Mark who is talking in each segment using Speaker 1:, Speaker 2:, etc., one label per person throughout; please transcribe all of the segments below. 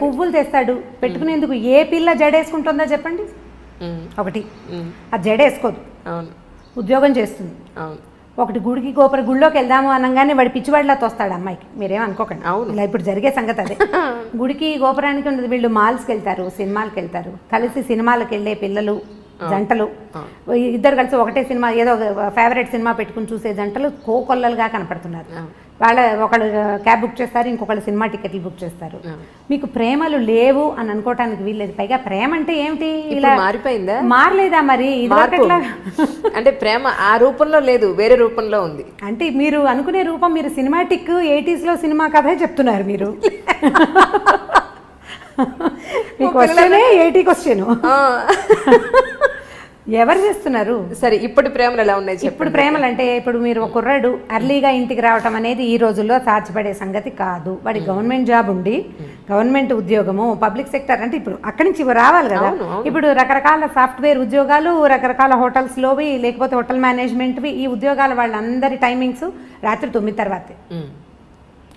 Speaker 1: పువ్వులు తెస్తాడు పెట్టుకునేందుకు. ఏ పిల్ల జడేసుకుంటుందో చెప్పండి? ఒకటి అది జడేసుకోదు, ఉద్యోగం చేస్తుంది. ఒకటి గుడిలోకి వెళ్దాము అనగానే వాడి పిచ్చివాడిలా తోస్తాడు అమ్మాయికి. మీరేం అనుకోకండి, ఇలా ఇప్పుడు జరిగే సంగతి అదే. గుడికి గోపురానికి ఉండదు, వీళ్ళు మాల్స్కి వెళ్తారు, సినిమాలకు వెళ్తారు, కలిసి సినిమాలకు వెళ్ళే పిల్లలు జంటలు, ఇద్దరు కలిసి ఒకటే సినిమా ఏదో ఫేవరెట్ సినిమా పెట్టుకుని చూసే జంటలు కోకొల్లలుగా కనపడుతున్నారు. ఒకళ్ళు క్యాబ్ బుక్ చేస్తారు, ఇంకొకళ్ళు సినిమా టికెట్లు బుక్ చేస్తారు. మీకు ప్రేమలు లేవు అని అనుకోవటానికి వీల్లేదు. పైగా ప్రేమ అంటే ఏమిటి? ఇలా
Speaker 2: మారిపోయిందా?
Speaker 1: మారలేదా మరి?
Speaker 2: అంటే ప్రేమ ఆ రూపంలో లేదు, వేరే రూపంలో ఉంది.
Speaker 1: అంటే మీరు అనుకునే రూపం, మీరు సినిమాటిక్ 80s లో సినిమా కథే చెప్తున్నారు మీరు. మీ క్వశ్చనే 80 క్వశ్చన్. ఎవరు చేస్తున్నారు?
Speaker 2: సరే, ఇప్పుడు ప్రేమలు ఎలా ఉన్నాయి?
Speaker 1: ఇప్పుడు ప్రేమలు అంటే, ఇప్పుడు మీరు ఒక కుర్రాడు అర్లీగా ఇంటికి రావటం అనేది ఈ రోజుల్లో సాధ్యపడే సంగతి కాదు. వాడి గవర్నమెంట్ జాబ్ ఉండి, గవర్నమెంట్ ఉద్యోగము, పబ్లిక్ సెక్టర్ అంటే ఇప్పుడు అక్కడి నుంచి రావాలి కదా. ఇప్పుడు రకరకాల సాఫ్ట్వేర్ ఉద్యోగాలు, రకరకాల హోటల్స్లోవి, లేకపోతే హోటల్ మేనేజ్మెంట్వి, ఈ ఉద్యోగాల వాళ్ళందరి టైమింగ్స్ రాత్రి 9 తర్వాతే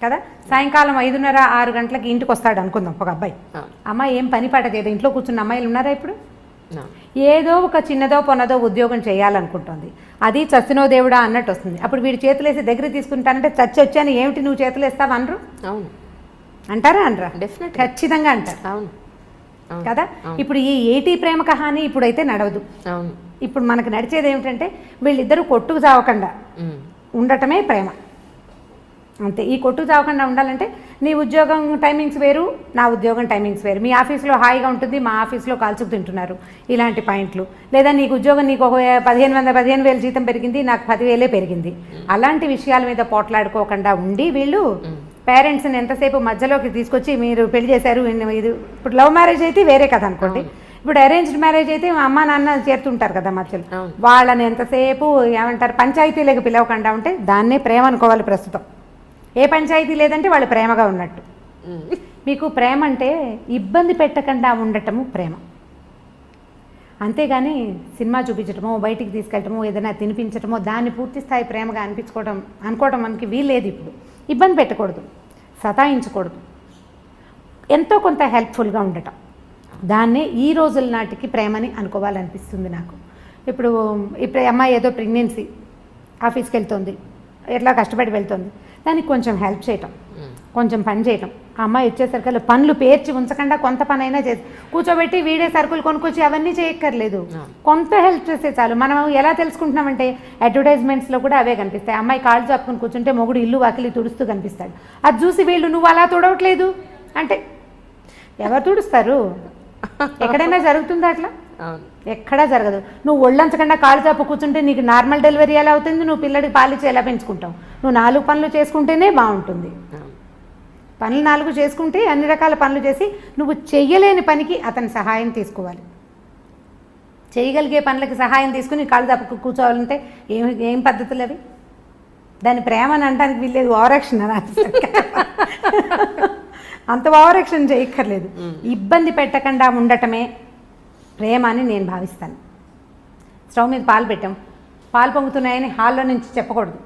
Speaker 1: కదా. సాయంకాలం 5:30, 6 గంటలకి ఇంటికి వస్తాడు అనుకుందాం ఒక అబ్బాయి. అమ్మాయి ఏం పని పాట చేయదు, ఇంట్లో కూర్చున్న అమ్మాయిలు ఉన్నారా ఇప్పుడు? ఏదో ఒక చిన్నదో పొన్నదో ఉద్యోగం చేయాలనుకుంటుంది. అది చచ్చినో దేవుడా అన్నట్టు వస్తుంది. అప్పుడు వీడి చేతులేసి దగ్గర తీసుకుంటానంటే చచ్చి వచ్చాను ఏమిటి నువ్వు చేతులు వేస్తావు అనరు?
Speaker 2: అవును
Speaker 1: అంటారా? అనరా?
Speaker 2: ఖచ్చితంగా
Speaker 1: అంటారు. అవును కదా. ఇప్పుడు ఈ 80 ప్రేమ కహాని ఇప్పుడైతే నడవదు. అవును. ఇప్పుడు మనకు నడిచేది ఏమిటంటే వీళ్ళిద్దరూ కొట్టుకు చావకుండా ఉండటమే ప్రేమ, అంతే. ఈ కొట్టుకు చావకుండా ఉండాలంటే నీ ఉద్యోగం టైమింగ్స్ వేరు, నా ఉద్యోగం టైమింగ్స్ వేరు. మీ ఆఫీస్లో హాయిగా ఉంటుంది, మా ఆఫీస్లో కాల్చుకు తింటున్నారు, ఇలాంటి పాయింట్లు. లేదా నీకు ఉద్యోగం, నీకు ఒక 15,000 జీతం పెరిగింది, నాకు 10,000 పెరిగింది, అలాంటి విషయాల మీద పోట్లాడుకోకుండా ఉండి వీళ్ళు పేరెంట్స్ని ఎంతసేపు మధ్యలోకి తీసుకొచ్చి మీరు పెళ్లి చేశారు. ఇది ఇప్పుడు లవ్ మ్యారేజ్ అయితే వేరే కథ అనుకోండి. ఇప్పుడు అరేంజ్డ్ మ్యారేజ్ అయితే అమ్మ నాన్న చేరుతుంటారు కదా మధ్యలో, వాళ్ళని ఎంతసేపు ఏమంటారు పంచాయతీలకు పిలవకుండా ఉంటే దాన్నే ప్రేమ అనుకోవాలి ప్రస్తుతం. ఏ పంచాయతీ లేదంటే వాళ్ళు ప్రేమగా ఉన్నట్టు. మీకు ప్రేమ అంటే ఇబ్బంది పెట్టకుండా ఉండటము ప్రేమ, అంతేగాని సినిమా చూపించటమో, బయటికి తీసుకెళ్ళటమో, ఏదైనా తినిపించటమో దాన్ని పూర్తి స్థాయి ప్రేమగా అనుకోవటం మనకి వీల్లేదు. ఇప్పుడు ఇబ్బంది పెట్టకూడదు, సతాయించకూడదు, ఎంతో కొంత హెల్ప్ఫుల్గా ఉండటం, దాన్నే ఈ రోజుల నాటికి ప్రేమని అనుకోవాలనిపిస్తుంది నాకు. ఇప్పుడు అమ్మాయి ఏదో ప్రెగ్నెన్సీ, ఆఫీస్కి వెళ్తుంది, ఎట్లా కష్టపడి వెళ్తుంది, దానికి కొంచెం హెల్ప్ చేయటం, కొంచెం పని చేయటం. ఆ అమ్మాయి వచ్చేసరికి పనులు పేర్చి ఉంచకుండా కొంత పని అయినా చేసి కూర్చోబెట్టి వీడే సరుకులు కొనుక్కొచ్చి అవన్నీ చేయక్కర్లేదు, కొంత హెల్ప్ చేస్తే చాలు. మనం ఎలా తెలుసుకుంటున్నామంటే అడ్వర్టైజ్మెంట్స్లో కూడా అవే కనిపిస్తాయి. అమ్మాయి కాళ్ళు చాపుకొని కూర్చుంటే మొగుడు ఇల్లు వాకిలి తుడుస్తూ కనిపిస్తాడు. అది చూసి వీళ్ళు నువ్వు అలా తుడవట్లేదు అంటే ఎవరు తుడుస్తారు? ఎక్కడైనా జరుగుతుందా అట్లా? ఎక్కడా జరగదు. నువ్వు ఒళ్ళంచకుండా కాళ్ళు చాపు కూర్చుంటే నీకు నార్మల్ డెలివరీ ఎలా అవుతుంది? నువ్వు పిల్లడికి పాలిచ్చి ఎలా పెంచుకుంటావు? నువ్వు 4 పనులు చేసుకుంటేనే బాగుంటుంది. పనులు 4 చేసుకుంటే అన్ని రకాల పనులు చేసి నువ్వు చెయ్యలేని పనికి అతని సహాయం తీసుకోవాలి. చేయగలిగే పనులకి సహాయం తీసుకుని కాళ్ళు చాపు కూర్చోవాలంటే ఏం పద్ధతులు అవి? దాని ప్రేమ అని అనడానికి వీల్లేదు, ఓవరాక్షన్ అని. అంత ఓవరాక్షన్ చేయక్కర్లేదు. ఇబ్బంది పెట్టకుండా ఉండటమే ప్రేమ అని నేను భావిస్తాను. స్టవ్ మీద పాలు పెట్టాం, పాలు పొంగుతున్నాయని హాల్లో నుంచి చెప్పకూడదు.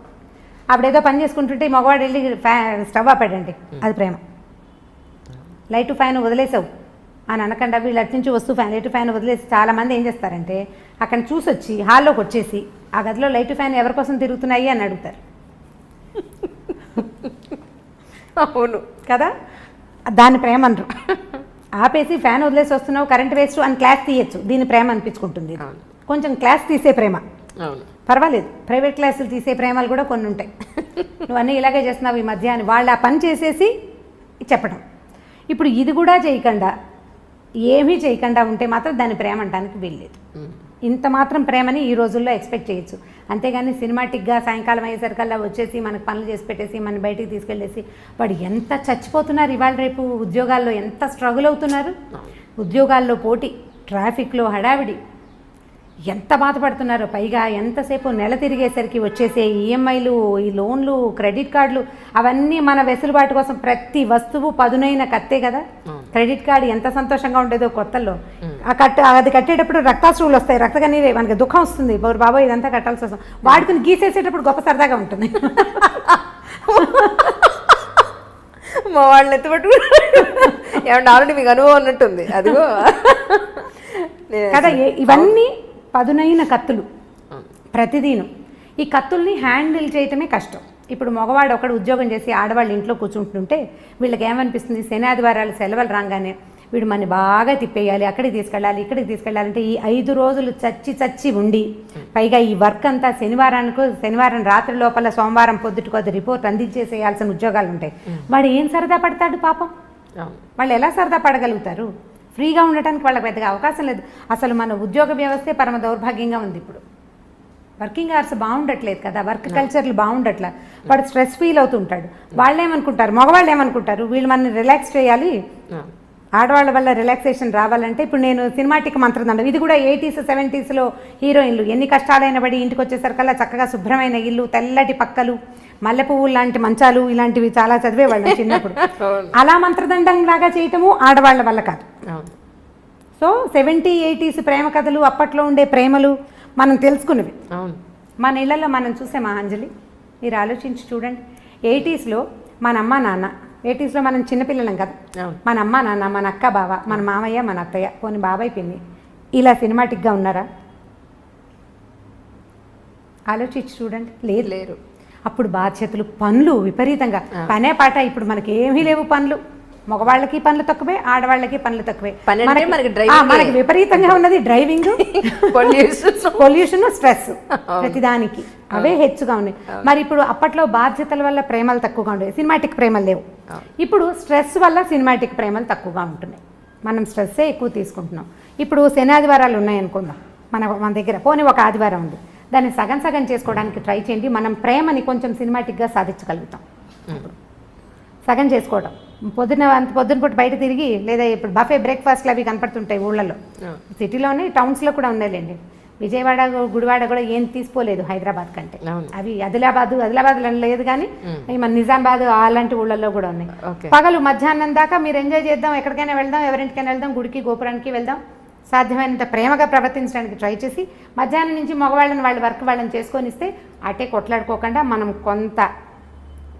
Speaker 1: అప్పుడేదో పని చేసుకుంటుంటే మగవాడు వెళ్ళి స్టవ్ ఆపాడండి, అది ప్రేమ. లైట్ ఫ్యాన్ వదిలేసావు అని అనకుండా వీళ్ళు అటు నుంచి వస్తూ లైట్ ఫ్యాన్ వదిలేసి చాలామంది ఏం చేస్తారంటే అక్కడ చూసి వచ్చి హాల్లోకి వచ్చేసి ఆ గదిలో లైట్ ఫ్యాన్ ఎవరి కోసం తిరుగుతున్నాయి అని అడుగుతారు.
Speaker 2: అవును
Speaker 1: కదా, దాన్ని ప్రేమ అనరు. ఆపేసి ఫ్యాన్ వదిలేసి వస్తున్నావు, కరెంట్ వేస్ట్ అని క్లాస్ తీయచ్చు, దీని ప్రేమ అనిపించుకుంటుంది. కొంచెం క్లాస్ తీసే ప్రేమ పర్వాలేదు, ప్రైవేట్ క్లాసులు తీసే ప్రేమలు కూడా కొన్ని ఉంటాయి. నువ్వు అన్నీ ఇలాగే చేస్తున్నావు ఈ మధ్య అని వాళ్ళు ఆ పని చేసేసి చెప్పడం. ఇప్పుడు ఇది కూడా చేయకుండా ఏమీ చేయకుండా ఉంటే మాత్రం దాన్ని ప్రేమ అనడానికి వీల్లేదు. ఇంత మాత్రం ప్రేమని ఈ రోజుల్లో ఎక్స్పెక్ట్ చేయొచ్చు. అంతేగాని సినిమాటిక్గా సాయంకాలం అయ్యేసరికల్లా వచ్చేసి మనకు పనులు చేసి పెట్టేసి మన బయటికి తీసుకెళ్ళేసి వాడు ఎంత చచ్చిపోతున్నారు, ఇవాళ రేపు ఉద్యోగాల్లో ఎంత స్ట్రగుల్ అవుతున్నారు. ఉద్యోగాల్లో పోటీ, ట్రాఫిక్లో హడావిడి, ఎంత బాధపడుతున్నారో. పైగా ఎంతసేపు నెల తిరిగేసరికి వచ్చేసే ఈఎంఐలు, ఈ లోన్లు, క్రెడిట్ కార్డులు, అవన్నీ మన వెసులుబాటు కోసం ప్రతి వస్తువు పదునైన కత్తే కదా. క్రెడిట్ కార్డు ఎంత సంతోషంగా ఉండేదో కొత్తల్లో. అది కట్టేటప్పుడు రక్తాశ్రువులు వస్తాయి, రక్తకన్నీరే, మనకి దుఃఖం వస్తుంది, బాబోయ్ ఇదంతా కట్టాల్సి వస్తుంది. వాడుకుని గీసేసేటప్పుడు గొప్ప సరదాగా ఉంటుంది.
Speaker 2: మా వాళ్ళు ఎత్తుపట్టు ఏమంటే ఆల్రెడీ మీకు అనుభవం ఉన్నట్టుంది అదిగో
Speaker 1: కదా. ఇవన్నీ పదునైన కత్తులు ప్రతిదీను. ఈ కత్తుల్ని హ్యాండిల్ చేయటమే కష్టం. ఇప్పుడు మగవాడు ఒకడు ఉద్యోగం చేసి ఆడవాళ్ళు ఇంట్లో కూర్చుంటుంటే వీళ్ళకి ఏమనిపిస్తుంది, శని ఆదివారాలు సెలవులు రాగానే వీడు మన బాగా తిప్పేయాలి, అక్కడికి తీసుకెళ్ళాలి, ఇక్కడికి తీసుకెళ్ళాలంటే ఈ 5 రోజులు చచ్చి ఉండి పైగా ఈ వర్క్ అంతా శనివారం రాత్రి లోపల సోమవారం పొద్దుటికొద్ది రిపోర్ట్ అందించేసేయాల్సిన ఉద్యోగాలు ఉంటాయి. వాడు ఏం సరదా పడతాడు పాపం? వాళ్ళు ఎలా సరదా పడగలుగుతారు? ఫ్రీగా ఉండటానికి వాళ్ళకి పెద్దగా అవకాశం లేదు. అసలు మన ఉద్యోగ వ్యవస్థే పరమ దౌర్భాగ్యంగా ఉంది ఇప్పుడు. వర్కింగ్ అవర్స్ బాగుండట్లేదు కదా, వర్క్ కల్చర్లు బాగుండట్లా. వాడు స్ట్రెస్ ఫీల్ అవుతుంటాడు. వాళ్ళు ఏమనుకుంటారు, మగవాళ్ళు ఏమనుకుంటారు, వీళ్ళు మనని రిలాక్స్ చేయాలి, ఆడవాళ్ళ వల్ల రిలాక్సేషన్ రావాలంటే. ఇప్పుడు నేను సినిమాటిక్ మంత్రదండం, ఇది కూడా 80s 70sలో హీరోయిన్లు ఎన్ని కష్టాలైన పడి ఇంటికి వచ్చేసరికల్లా చక్కగా శుభ్రమైన ఇల్లు, తెల్లటి పక్కలు, మల్లె పువ్వులు లాంటి మంచాలు, ఇలాంటివి చాలా చదివేవాళ్ళం చిన్నప్పుడు. అలా మంత్రదండం లాగా చేయటము ఆడవాళ్ళ వల్ల కాదు. సో 70s 80s ప్రేమ కథలు, అప్పట్లో ఉండే ప్రేమలు మనం తెలుసుకున్నవి. మన ఇళ్లలో మనం చూసే మహాంజలి, మీరు ఆలోచించి చూడండి. 80sలో మన అమ్మ నాన్న, 80sలో మనం చిన్నపిల్లలం కదా, మన అమ్మ నాన్న, మన అక్క బావ, మన మామయ్య, మన అత్తయ్య, పోనీ బాబాయ్ పిన్ని, ఇలా సినిమాటిక్గా ఉన్నారా? ఆలోచించి చూడండి. లేరు. అప్పుడు బాధ్యతలు, పనులు విపరీతంగా, పనే పాట. ఇప్పుడు మనకి ఏమీ లేవు పనులు. మగవాళ్ళకి పనులు తక్కువే, ఆడవాళ్ళకి పనులు తక్కువే. మనకి విపరీతంగా ఉన్నది డ్రైవింగ్, పొల్యూషన్, స్ట్రెస్, ప్రతిదానికి అవే హెచ్చుగా ఉన్నాయి. మరి ఇప్పుడు అప్పట్లో బాధ్యతల వల్ల ప్రేమలు తక్కువగా ఉండేవి, సినిమాటిక్ ప్రేమలు లేవు. ఇప్పుడు స్ట్రెస్ వల్ల సినిమాటిక్ ప్రేమలు తక్కువగా ఉంటున్నాయి. మనం స్ట్రెస్సే ఎక్కువ తీసుకుంటున్నాం. ఇప్పుడు శని ఆదివారాలు ఉన్నాయనుకుందాం మన దగ్గర, పోనీ ఒక ఆదివారం ఉంది, దాన్ని సగం చేసుకోవడానికి ట్రై చేయండి. మనం ప్రేమని కొంచెం సినిమాటిక్గా సాధించగలుగుతాం. సగం చేసుకోవడం, పొద్దున పూట బయట తిరిగి, లేదా ఇప్పుడు బఫే బ్రేక్ఫాస్ట్లు అవి కనపడుతుంటాయి ఊళ్ళలో, సిటీలోనే, టౌన్స్లో కూడా ఉన్నాయిలేండి. విజయవాడ, గుడివాడ కూడా ఏం తీసుకోలేదు హైదరాబాద్ కంటే. అవి ఆదిలాబాద్లో లేదు కానీ మన నిజామాబాద్ అలాంటి ఊళ్ళల్లో కూడా ఉన్నాయి. పగలు మధ్యాహ్నం దాకా మీరు ఎంజాయ్ చేద్దాం, ఎక్కడికైనా వెళ్దాం, ఎవరింటికైనా వెళ్దాం, గుడికి గోపురానికి వెళ్దాం, సాధ్యమైనంత ప్రేమగా ప్రవర్తించడానికి ట్రై చేసి మధ్యాహ్నం నుంచి మగవాళ్ళని వాళ్ళ వర్క్ వాళ్ళని చేసుకొని ఇస్తే అటే కొట్లాడుకోకుండా మనం కొంత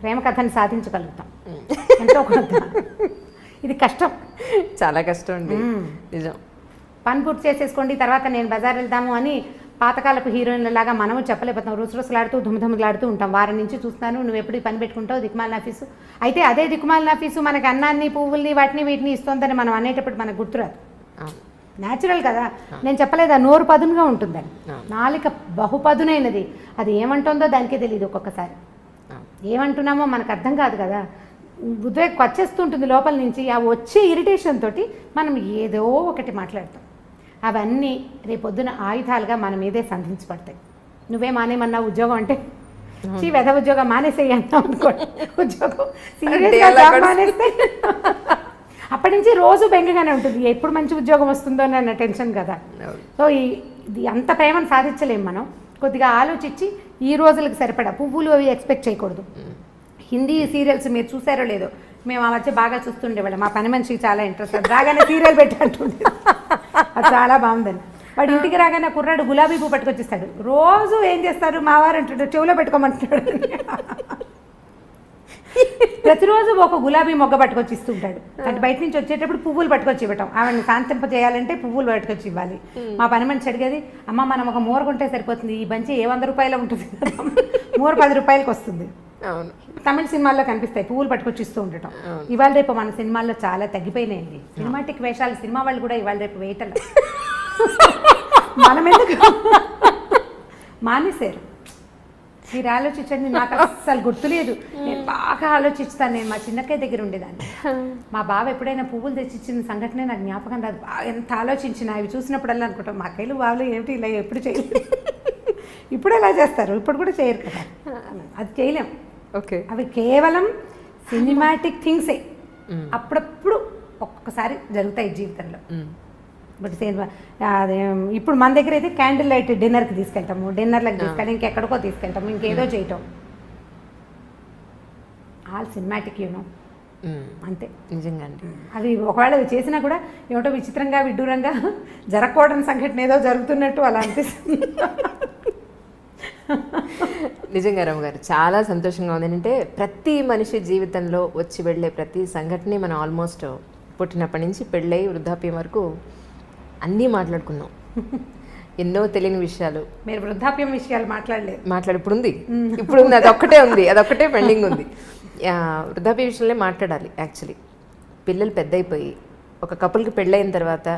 Speaker 1: ప్రేమ కథని సాధించగలుగుతాం. ఎంతో కొంత. ఇది కష్టం,
Speaker 2: చాలా కష్టం అండి, నిజం.
Speaker 1: పని పూర్తి చేసేసుకోండి, తర్వాత నేను బజార్ వెళ్దాము అని పాతకాలపు హీరోయిన్లలాగా మనము చెప్పలేకపోతాం. రుసరుసలాడుతూ ధుమధుమలాడుతూ ఉంటాం. వారం నుంచి చూస్తాను, నువ్వు ఎప్పుడు పని పెట్టుకుంటావు, దిక్కుమాలిన ఆఫీసు. అయితే అదే దిక్కుమాలిన ఆఫీసు మనకి అన్నాన్ని, పువ్వుల్ని, వీటిని ఇస్తుందని మనం అనేటప్పుడు మనకు గుర్తురాదు. న్యాచురల్ కదా. నేను చెప్పలేదా, నోరు పదునుగా ఉంటుందని, నాలిక బహుపదునైనది. అది ఏమంటుందో దానికే తెలియదు ఒక్కొక్కసారి. ఏమంటున్నామో మనకు అర్థం కాదు కదా, ఉద్వేగం వచ్చేస్తుంటుంది లోపల నుంచి. ఆ వచ్చే ఇరిటేషన్ తోటి మనం ఏదో ఒకటి మాట్లాడతాం. అవన్నీ రేపొద్దున ఆయుధాలుగా మన మీదే సంధించబడతాయి. నువ్వే మానేమన్నా ఉద్యోగం అంటే, వెధ ఉద్యోగం మానేసేయి అంటాం అనుకోండి. ఉద్యోగం సీరియస్గా జాబ్ మానేస్తే అప్పటి నుంచి రోజు బెంగగానే ఉంటుంది, ఎప్పుడు మంచి ఉద్యోగం వస్తుందో అన్న టెన్షన్ కదా. సో ఇది అంత ప్రేమను సాధించలేము మనం. కొద్దిగా ఆలోచించి ఈ రోజులకు సరిపడా పువ్వులు అవి ఎక్స్పెక్ట్ చేయకూడదు. హిందీ సీరియల్స్ మీరు చూసారో లేదో, మేము ఆ మధ్య బాగా చూస్తుండేవాళ్ళం. మా పని మనిషికి చాలా ఇంట్రెస్ట్, రాగానే సీరియల్ పెట్టంటుండే, అది చాలా బాగుందని. వాడు ఇంటికి రాగానే కుర్రాడు గులాబీ పువ్వు పట్టుకొచ్చిస్తాడు. రోజు ఏం చేస్తారు, మావారు అంటాడు, చెవిలో పెట్టుకోమంటున్నాడు. ప్రతిరోజు ఒక గులాబీ మొగ్గ పట్టుకొచ్చి ఇస్తుంటాడు. అంటే బయట నుంచి వచ్చేటప్పుడు పువ్వులు పట్టుకొచ్చి ఇవ్వటం, ఆవిడని శాంతింప చేయాలంటే పువ్వులు పట్టుకొచ్చి ఇవ్వాలి. మా పని మనిషి అడిగేది, అమ్మ మనం ఒక మూర కొంటే సరిపోతుంది, ఈ బంచి ఏ 100 రూపాయలు ఉంటుంది, మూర 10 రూపాయలకి వస్తుంది. తమిళ సినిమాల్లో కనిపిస్తాయి పువ్వులు పట్టుకొచ్చి ఇస్తూ ఉండటం. ఇవాళ రేపు మన సినిమాల్లో చాలా తగ్గిపోయినాయండి సినిమాటిక్ వేషాలు. సినిమా వాళ్ళు కూడా ఇవాళ రేపు వేయటం మనం ఎందుకు మానేశారు. మీరు ఆలోచించండి, నాకు అస్సలు గుర్తులేదు. నేను బాగా ఆలోచిస్తాను. నేను మా చిన్నక్కయ్య దగ్గర ఉండేదాన్ని. మా బావ ఎప్పుడైనా పువ్వులు తెచ్చిచ్చిన సంఘటనే నాకు జ్ఞాపకం రాదు. బాగా ఎంత ఆలోచించిన అవి చూసినప్పుడల్లా అనుకుంటాం, మా అక్కయ్యలు బావలు ఏమిటి ఇలా ఎప్పుడు చేయలేదు. ఇప్పుడు ఎలా చేస్తారు, ఇప్పుడు కూడా చేయరు కదా, అది చేయలేం.
Speaker 2: ఓకే,
Speaker 1: అవి కేవలం సినిమాటిక్ థింగ్సే. అప్పుడప్పుడు ఒక్కొక్కసారి జరుగుతాయి జీవితంలో. బట్ అదే ఇప్పుడు మన దగ్గర అయితే క్యాండిల్ లైట్ డిన్నర్కి తీసుకెళ్తాము, డిన్నర్లకు తీసుకెళ్ళి ఇంకెక్కడికో తీసుకెళ్తాము, ఇంకేదో చేయటం. ఆల్ సినిమాటిక్ యూనో, అంతే.
Speaker 2: నిజంగా
Speaker 1: అవి ఒకవేళ అవి చేసినా కూడా ఏమిటో విచిత్రంగా విడ్డూరంగా జరగకూడని సంఘటన ఏదో జరుగుతున్నట్టు అలా అనిపిస్తుంది.
Speaker 2: నిజంగా రాము గారు చాలా సంతోషంగా ఉంది. ఏంటంటే ప్రతి మనిషి జీవితంలో వచ్చి వెళ్ళే ప్రతి సంఘటన మనం ఆల్మోస్ట్ పుట్టినప్పటి నుంచి పెళ్ళై వృద్ధాప్యం వరకు అన్నీ మాట్లాడుకున్నాం. ఎన్నో తెలియని విషయాలు.
Speaker 1: మీరు వృద్ధాప్యం విషయాలు మాట్లాడలేదు.
Speaker 2: ఇప్పుడు ఉంది, అదొక్కటే పెండింగ్ ఉంది. వృద్ధాప్య విషయంలో మాట్లాడాలి. యాక్చువల్లీ పిల్లలు పెద్ద అయిపోయి ఒక కపుల్కి పెళ్ళైన తర్వాత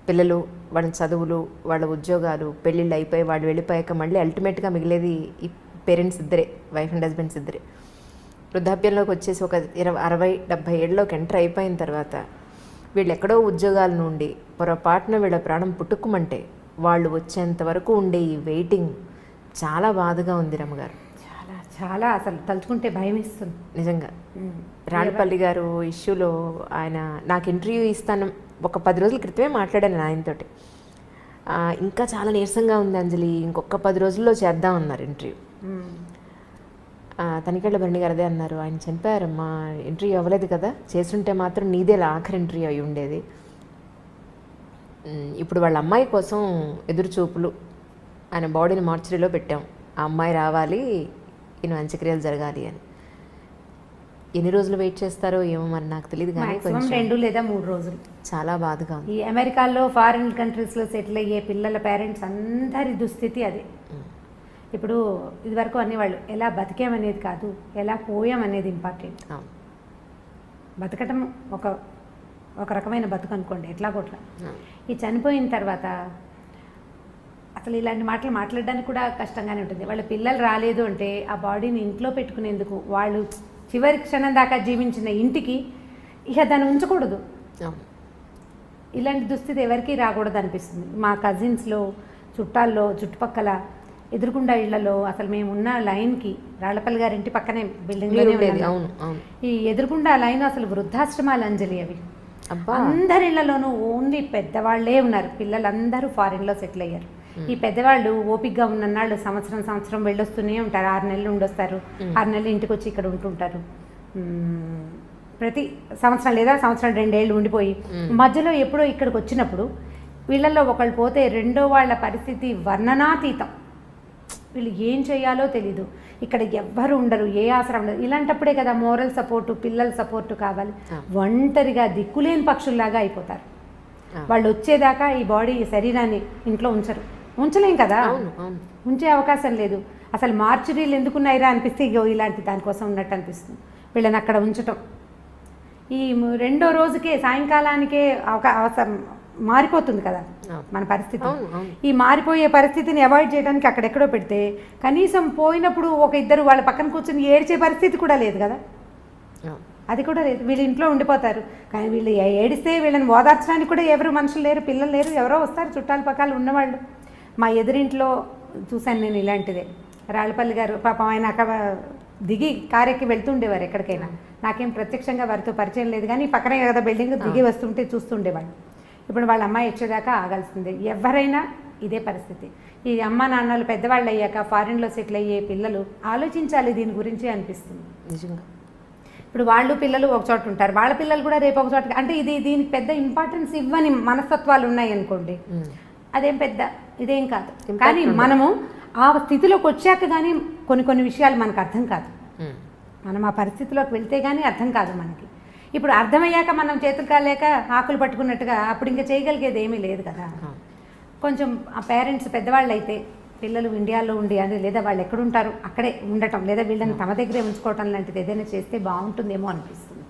Speaker 2: పిల్లలు, వాళ్ళ చదువులు, వాళ్ళ ఉద్యోగాలు, పెళ్ళిళ్ళు అయిపోయి వాళ్ళు వెళ్ళిపోయాక మళ్ళీ అల్టిమేట్గా మిగిలేది ఈ పేరెంట్స్ ఇద్దరే, వైఫ్ అండ్ హస్బెండ్స్ ఇద్దరే. వృద్ధాప్యంలోకి వచ్చేసి ఒక 60-70 ఏళ్ళలోకి ఎంటర్ అయిపోయిన తర్వాత వీళ్ళు ఎక్కడో ఉద్యోగాల నుండి పొరపాటున వీళ్ళ ప్రాణం పుట్టుకుమంటే వాళ్ళు వచ్చేంత వరకు ఉండే ఈ వెయిటింగ్ చాలా బాధగా ఉంది రమ్మగారు.
Speaker 1: చాలా చాలా అసలు తలుచుకుంటే భయం ఇస్తుంది
Speaker 2: నిజంగా. రాళ్ళపల్లి గారు ఇష్యూలో ఆయన నాకు ఇంటర్వ్యూ ఇస్తాను ఒక 10 రోజుల క్రితమే మాట్లాడాను ఆయనతోటి. ఇంకా చాలా నీరసంగా ఉంది అంజలి, ఇంకొక 10 రోజుల్లో చేద్దాం అన్నారు ఇంటర్వ్యూ. తనికెళ్ళ భరణి గారు అదే అన్నారు, ఆయన చనిపోయారమ్మా, ఇంటర్వ్యూ అవ్వలేదు కదా, చేస్తుంటే మాత్రం నీదే ఆఖరి ఇంటర్వ్యూ అయి ఉండేది. ఇప్పుడు వాళ్ళ అమ్మాయి కోసం ఎదురు చూపులు, ఆయన బాడీని మార్చరీలో పెట్టాం, ఆ అమ్మాయి రావాలి, ఈయన అంత్యక్రియలు జరగాలి అని. ఎన్ని రోజులు వెయిట్ చేస్తారో ఏమో మరి నాకు తెలియదు, కానీ కొంచెం
Speaker 1: 2 లేదా 3 రోజులు.
Speaker 2: చాలా బాధగా ఉంది.
Speaker 1: ఈ అమెరికాలో, ఫారిన్ కంట్రీస్లో సెటిల్ అయ్యే పిల్లల పేరెంట్స్ అందరి దుస్థితి అదే. ఇప్పుడు ఇదివరకు అనేవాళ్ళు ఎలా బతికామనేది కాదు, ఎలా పోయామనేది ఇంపార్టెంట్. బతకటం ఒక రకమైన బతుకు అనుకోండి, ఎట్లా కొట్లా. ఈ చనిపోయిన తర్వాత అసలు ఇలాంటి మాటలు మాట్లాడడానికి కూడా కష్టంగానే ఉంటుంది. వాళ్ళ పిల్లలు రాలేదు అంటే ఆ బాడీని ఇంట్లో పెట్టుకునేందుకు, వాళ్ళు చివరి క్షణం దాకా జీవించిన ఇంటికి ఇక దాన్ని ఉంచకూడదు. ఇలాంటి దుస్థితి ఎవరికీ రాకూడదు అనిపిస్తుంది. మా కజిన్స్లో, చుట్టాల్లో, చుట్టుపక్కల ఎదురుకుండా ఇళ్లలో అసలు మేము ఉన్న లైన్కి, రాళ్లపల్లి గారి ఇంటి పక్కనే బిల్డింగ్లోనే ఉండేది. ఈ ఎదురుకుండా లైన్ అసలు వృద్ధాశ్రమాలు అంజలి అవి. అందరి ఇళ్లలోనూ ఓన్లీ పెద్దవాళ్లే ఉన్నారు. పిల్లలందరూ ఫారిన్లో సెటిల్ అయ్యారు. ఈ పెద్దవాళ్ళు ఓపికగా ఉన్నన్నాళ్ళు సంవత్సరం వెళ్ళొస్తూనే ఉంటారు. 6 నెలలు ఉండొస్తారు, 6 నెలలు ఇంటికి వచ్చి ఇక్కడ ఉంటుంటారు. ప్రతి సంవత్సరం లేదా సంవత్సరం 2 ఏళ్ళు ఉండిపోయి మధ్యలో ఎప్పుడో ఇక్కడికి వచ్చినప్పుడు వీళ్ళల్లో ఒకళ్ళు పోతే రెండో వాళ్ళ పరిస్థితి వర్ణనాతీతం. వీళ్ళు ఏం చేయాలో తెలీదు, ఇక్కడ ఎవ్వరు ఉండరు, ఏ ఆసరా ఉండదు. ఇలాంటప్పుడే కదా మోరల్ సపోర్టు, పిల్లల సపోర్టు కావాలి. ఒంటరిగా దిక్కులేని పక్షుల్లాగా అయిపోతారు. వాళ్ళు వచ్చేదాకా ఈ బాడీ, ఈ శరీరాన్ని ఇంట్లో ఉంచలేం కదా, ఉంచే అవకాశం లేదు. అసలు మార్చురీలు ఎందుకున్నాయిరా అనిపిస్తే ఇలాంటి దానికోసం ఉన్నట్టు అనిపిస్తుంది. వీళ్ళని అక్కడ ఉంచటం, ఈ 2వ రోజుకే సాయంకాలానికే అవసరం మారిపోతుంది కదా మన పరిస్థితి. ఈ మారిపోయే పరిస్థితిని అవాయిడ్ చేయడానికి అక్కడెక్కడో పెడితే కనీసం పోయినప్పుడు ఒక ఇద్దరు వాళ్ళ పక్కన కూర్చొని ఏడ్చే పరిస్థితి కూడా లేదు కదా, అది కూడా లేదు. వీళ్ళు ఇంట్లో ఉండిపోతారు. కానీ వీళ్ళు ఏడిస్తే వీళ్ళని ఓదార్చడానికి కూడా ఎవరు మనుషులు లేరు, పిల్లలు లేరు. ఎవరో వస్తారు చుట్టాల పక్కలు ఉన్నవాళ్ళు. మా ఎదురింట్లో చూశాను నేను ఇలాంటిదే. రాళ్ళపల్లి గారు పాపం ఆయన అక్కడ దిగి కారెక్కి వెళ్తుండేవారు ఎక్కడికైనా. నాకేం ప్రత్యక్షంగా వారితో పరిచయం లేదు, కానీ పక్కనే కదా బిల్డింగ్, దిగి వస్తుంటే చూస్తుండేవాళ్ళు. ఇప్పుడు వాళ్ళ అమ్మాయి వచ్చేదాకా ఆగాల్సిందే. ఎవరైనా ఇదే పరిస్థితి. ఈ అమ్మ నాన్నలు పెద్దవాళ్ళు అయ్యాక ఫారిన్లో సెటిల్ అయ్యే పిల్లలు ఆలోచించాలి దీని గురించి అనిపిస్తుంది నిజంగా. ఇప్పుడు వాళ్ళు పిల్లలు ఒక చోట ఉంటారు, వాళ్ళ పిల్లలు కూడా రేపు ఒక చోట. అంటే దీనికి పెద్ద ఇంపార్టెన్స్ ఇవ్వని మనస్తత్వాలు ఉన్నాయి అనుకోండి, అదేం పెద్ద ఇదేం కాదు. కానీ మనము ఆ స్థితిలోకి వచ్చాక కానీ కొన్ని విషయాలు మనకు అర్థం కాదు. మనం ఆ పరిస్థితిలోకి వెళ్తే కానీ అర్థం కాదు మనకి. ఇప్పుడు అర్థమయ్యాక మనం చేతులు కాలేక ఆకులు పట్టుకున్నట్టుగా అప్పుడు ఇంకా చేయగలిగేది ఏమీ లేదు కదా. కొంచెం ఆ పేరెంట్స్ పెద్దవాళ్ళు అయితే పిల్లలు ఇండియాలో ఉండి అది, లేదా వాళ్ళు ఎక్కడుంటారు అక్కడే ఉండటం, లేదా వీళ్ళని తమ దగ్గరే ఉంచుకోవటం లాంటిది ఏదైనా చేస్తే బాగుంటుందేమో అనిపిస్తుంది.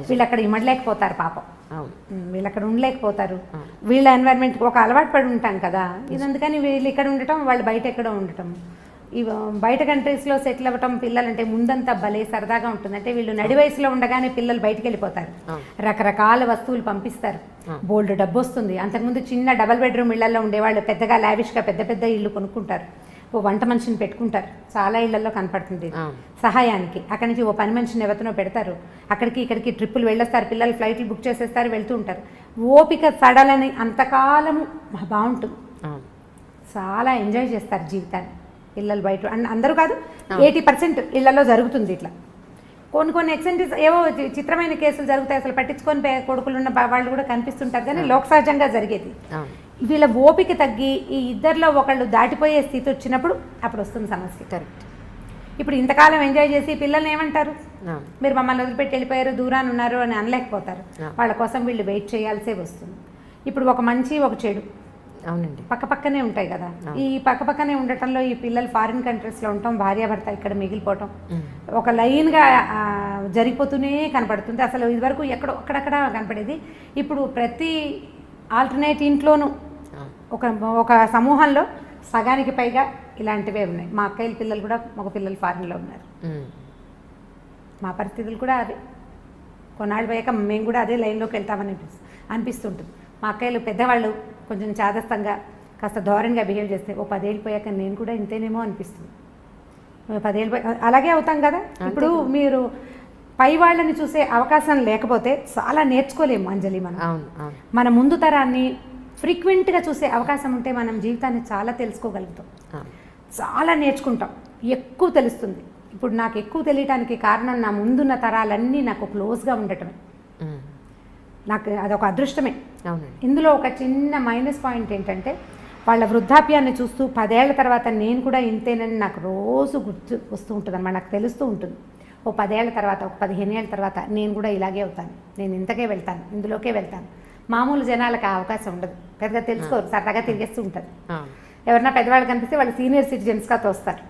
Speaker 1: వీళ్ళు అక్కడ ఇమ్మడలేకపోతారు పాపం, వీళ్ళు అక్కడ ఉండలేకపోతారు. వీళ్ళ ఎన్వైరన్మెంట్ ఒక అలవాటు పడి ఉంటాం కదా ఇది. అందుకని వీళ్ళు ఇక్కడ ఉండటం, వాళ్ళు బయట ఎక్కడో ఉండటం. ఈ బయట కంట్రీస్లో సెటిల్ అవ్వటం పిల్లలంటే ముందంతా భలే సరదాగా ఉంటుంది. అంటే వీళ్ళు నడి వయసులో ఉండగానే పిల్లలు బయటికి వెళ్ళిపోతారు, రకరకాల వస్తువులు పంపిస్తారు, బోల్డ్ డబ్బు వస్తుంది. అంతకుముందు చిన్న డబల్ బెడ్రూమ్ ఇళ్లలో ఉండేవాళ్ళు పెద్దగా లావిష్గా పెద్ద ఇళ్ళు కొనుక్కుంటారు, ఓ వంట మనిషిని పెట్టుకుంటారు. చాలా ఇళ్లలో కనపడుతుంది సహాయానికి. అక్కడి నుంచి ఓ పని మనిషిని ఎవరినో పెడతారు, అక్కడికి ఇక్కడికి ట్రిప్పులు వెళ్ళొస్తారు, పిల్లలు ఫ్లైట్లు బుక్ చేసేస్తారు, వెళ్తూ ఉంటారు. ఓపిక సడలని అంతకాలము బాగుంటుంది, చాలా ఎంజాయ్ చేస్తారు జీవితాన్ని పిల్లలు. బయట అందరూ కాదు, 80% ఇళ్లలో జరుగుతుంది ఇట్లా. కొన్ని ఎక్సెంటిస్ ఏవో చిత్రమైన కేసులు జరుగుతాయి, అసలు పట్టించుకొని కొడుకులున్న వాళ్ళు కూడా కనిపిస్తుంటారు, కానీ లోక సహజంగా జరిగేది. వీళ్ళ ఓపిక తగ్గి ఈ ఇద్దరిలో ఒకళ్ళు దాటిపోయే స్థితి వచ్చినప్పుడు అప్పుడు వస్తుంది సమస్య. కరెక్ట్. ఇప్పుడు ఇంతకాలం ఎంజాయ్ చేసి పిల్లల్ని ఏమంటారు,
Speaker 2: అవును.
Speaker 1: మీరు మమ్మల్ని వదిలిపెట్టి వెళ్ళిపోయారు, దూరాన్ని ఉన్నారు అని అనలేకపోతారు. వాళ్ళ కోసం వీళ్ళు వెయిట్ చేయాల్సే వస్తుంది. ఇప్పుడు ఒక మంచి ఒక చెడు
Speaker 2: అవునండి.
Speaker 1: పక్కపక్కనే ఉంటాయి కదా. ఈ పక్కపక్కనే ఉండటంలో ఈ పిల్లలు ఫారిన్ కంట్రీస్లో ఉండటం, భార్యాభర్త ఇక్కడ మిగిలిపోవటం ఒక లైన్గా జరిగిపోతూనే కనపడుతుంది. అసలు ఇదివరకు ఎక్కడో అక్కడక్కడ కనపడేది, ఇప్పుడు ప్రతి ఆల్టర్నేట్ ఇంట్లోనూ ఒక ఒక సమూహంలో సగానికి పైగా ఇలాంటివే ఉన్నాయి. మా అక్కయ్యల పిల్లలు కూడా మగ పిల్లలు ఫారిన్లో ఉన్నారు. మా పరిస్థితులు కూడా అదే. కొన్నాళ్ళు పోయాక మేము కూడా అదే లైన్లోకి వెళ్తామని అనిపిస్తుంటుంది. మా అక్కయ్యలు పెద్దవాళ్ళు కొంచెం చాదస్తంగా కాస్త ధోరణిగా బిహేవ్ చేస్తే ఓ 10 ఏళ్ళు పోయాక నేను కూడా ఇంతేనేమో అనిపిస్తుంది. 10 ఏళ్ళు అలాగే అవుతాం కదా. ఇప్పుడు మీరు పై వాళ్ళని చూసే అవకాశం లేకపోతే చాలా నేర్చుకోలేము అంజలి. మనం మన ముందు తరాన్ని ఫ్రీక్వెంట్గా చూసే అవకాశం ఉంటే మనం జీవితాన్ని చాలా తెలుసుకోగలుగుతాం, చాలా నేర్చుకుంటాం, ఎక్కువ తెలుస్తుంది. ఇప్పుడు నాకు ఎక్కువ తెలియటానికి కారణం నా ముందున్న తరాలన్నీ నాకు క్లోజ్గా ఉండటమే. నాకు అదొక అదృష్టమే. ఇందులో ఒక చిన్న మైనస్ పాయింట్ ఏంటంటే వాళ్ళ వృద్ధాప్యాన్ని చూస్తూ 10 ఏళ్ల తర్వాత నేను కూడా ఇంతేనని నాకు రోజు గుర్తు వస్తూ ఉంటుంది అన్నమాట. నాకు తెలుస్తూ ఉంటుంది, ఓ 10 ఏళ్ల తర్వాత, ఒక 15 ఏళ్ళ తర్వాత నేను కూడా ఇలాగే అవుతాను, నేను ఇంతకే వెళ్తాను, ఇందులోకే వెళ్తాను. మామూలు జనాలకు ఆ అవకాశం ఉండదు, పెద్దగా తెలుసుకోరు, సరదాగా తిరిగేస్తూ ఉంటారు. ఎవరన్నా పెద్దవాళ్ళు కనిపిస్తే వాళ్ళు సీనియర్ సిటిజన్స్గా తోస్తారు.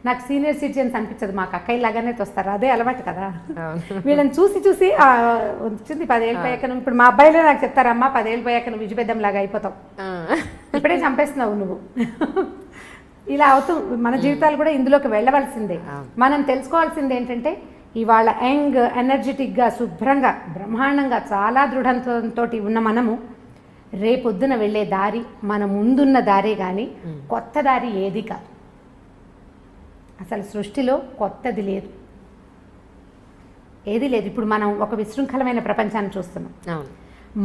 Speaker 1: నాకు సీనియర్ సిటిజన్స్ అనిపించదు, మాకు అక్కయ్యలాగానే తోస్తారు, అదే అలవాటు కదా. వీళ్ళని చూసి చూసి వచ్చింది 10 ఏళ్ళు పోయాక. ఇప్పుడు మా అబ్బాయిలే నాకు చెప్తారు, అమ్మ 10 ఏళ్ళు పోయాక నువ్వు విజయపెద్దంలాగా అయిపోతావు, ఇప్పుడే చంపేస్తున్నావు నువ్వు. ఇలా అవుతూ మన జీవితాలు కూడా ఇందులోకి వెళ్ళవలసిందే. మనం తెలుసుకోవాల్సింది ఏంటంటే ఇవాళ యంగ్, ఎనర్జెటిక్గా, శుభ్రంగా, బ్రహ్మాండంగా, చాలా దృఢంతో ఉన్న మనము రేపొద్దున వెళ్ళే దారి మన ముందున్న దారే కానీ కొత్త దారి ఏది కాదు. అసలు సృష్టిలో కొత్తది లేదు, ఏది లేదు. ఇప్పుడు మనం ఒక విశృంఖలమైన ప్రపంచాన్ని చూస్తున్నాం.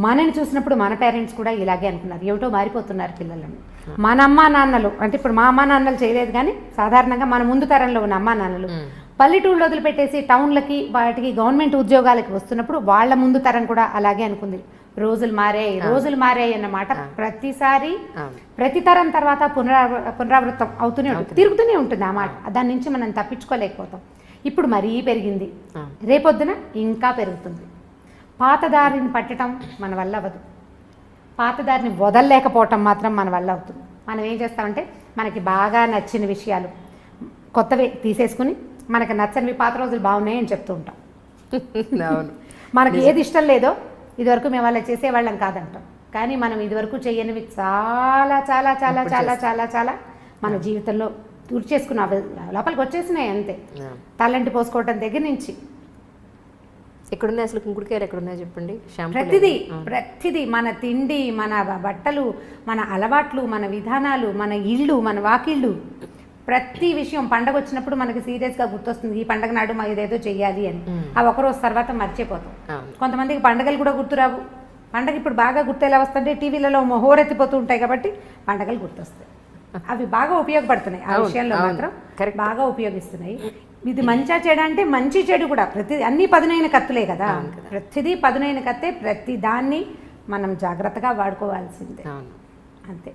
Speaker 1: మనని చూసినప్పుడు మన పేరెంట్స్ కూడా ఇలాగే అనుకున్నారు, ఏమిటో మారిపోతున్నారు పిల్లలను. మన అమ్మా నాన్నలు అంటే ఇప్పుడు మా అమ్మా నాన్నలు చేయలేదు కానీ సాధారణంగా మన ముందు తరంలో ఉన్న అమ్మా నాన్నలు పల్లెటూళ్ళు వదిలిపెట్టేసి టౌన్లకి వాటికి గవర్నమెంట్ ఉద్యోగాలకి వస్తున్నప్పుడు వాళ్ళ ముందు తరం కూడా అలాగే అనుకుంది. రోజులు మారాయి అన్నమాట ప్రతిసారి ప్రతి తరం తర్వాత పునరావృతం అవుతూనే ఉంటుంది, తిరుగుతూనే ఉంటుంది ఆ మాట. దాని నుంచి మనం తప్పించుకోలేకపోతాం. ఇప్పుడు మరీ పెరిగింది, రేపొద్దున ఇంకా పెరుగుతుంది. పాతదారిని పట్టడం మన వల్ల అవ్వదు, పాతదారిని వదలలేకపోవటం మాత్రం మన వల్ల అవుతుంది. మనం ఏం చేస్తామంటే మనకి బాగా నచ్చిన విషయాలు కొత్తవి తీసేసుకుని మనకు నచ్చనివి పాత రోజులు బాగున్నాయి అని చెప్తూ ఉంటాం. మనకి ఏది ఇష్టం లేదో ఇదివరకు మేము అలా చేసేవాళ్ళం కాదంటాం, కానీ మనం ఇదివరకు చేయనివి చాలా చాలా చాలా చాలా చాలా చాలా మన జీవితంలో తుడిచేసుకున్న లోపలికి వచ్చేసినాయి అంతే. తలంటి పోసుకోవటం దగ్గర నుంచి
Speaker 2: ఎక్కడున్నాయి అసలు కుంకుడుకాయలు ఎక్కడున్నాయి చెప్పండి.
Speaker 1: ప్రతిదీ మన తిండి, మన బట్టలు, మన అలవాట్లు, మన విధానాలు, మన ఇళ్ళు, మన వాకిళ్ళు, ప్రతి విషయం పండగ వచ్చినప్పుడు మనకి సీరియస్గా గుర్తొస్తుంది, ఈ పండగ నాడు మా ఇదేదో చెయ్యాలి అని. ఆ ఒకరోజు తర్వాత మర్చిపోతాం. కొంతమందికి పండగలు కూడా గుర్తురావు. పండగ ఇప్పుడు బాగా గుర్తు ఎలా వస్తుంటే టీవీలలో హోరెత్తిపోతూ ఉంటాయి కాబట్టి పండగలు గుర్తొస్తాయి. అవి బాగా ఉపయోగపడుతున్నాయి, ఆ విషయంలో మాత్రం బాగా ఉపయోగిస్తున్నాయి. ఇది మంచిగా చెడు అంటే మంచి చెడు కూడా ప్రతి అన్ని పదునైన కత్తులే కదా, ప్రతిదీ పదునైన కత్తే. ప్రతి దాన్ని మనం జాగ్రత్తగా వాడుకోవాల్సిందే అంతే.